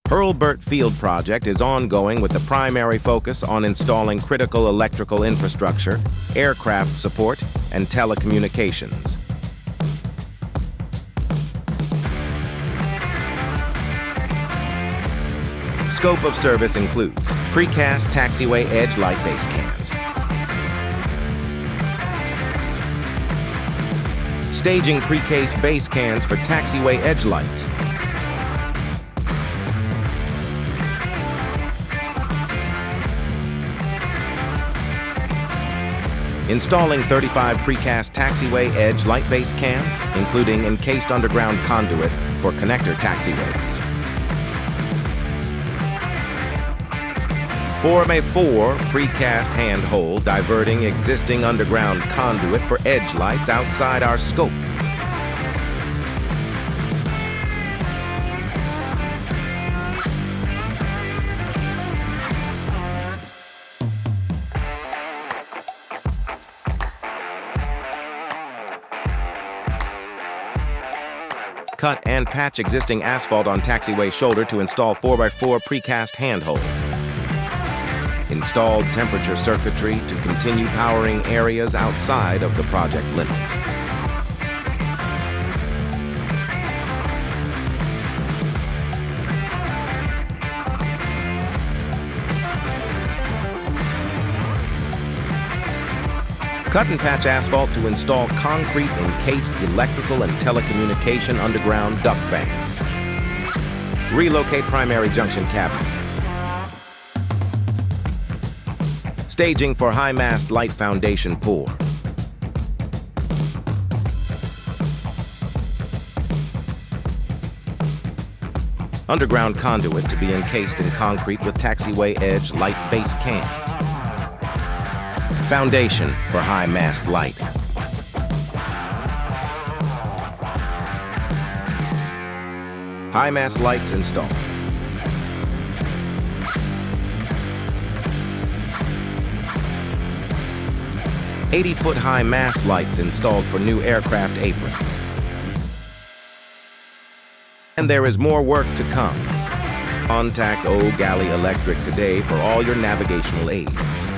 Hurlburt Field Project is ongoing with the primary focus on installing critical electrical infrastructure, aircraft support, and telecommunications. Scope of service includes precast taxiway edge light base cans, staging precast base cans for taxiway edge lights, installing 35 precast taxiway edge light base cans, including encased underground conduit for connector taxiways. Form a 4 precast handhold diverting existing underground conduit for edge lights outside our scope. Cut and patch existing asphalt on taxiway shoulder to install 4x4 precast handhold. Installed temperature circuitry to continue powering areas outside of the project limits. Cut and patch asphalt to install concrete encased electrical and telecommunication underground duct banks. Relocate primary junction cabinet. Staging for high-mast light foundation pour. Underground conduit to be encased in concrete with taxiway edge light base cans. Foundation for high-mast light. High-mast lights installed. "80-foot high mast lights installed for new aircraft apron." And there is more work to come. Contact Eau Gallie Electric today for all your navigational aids.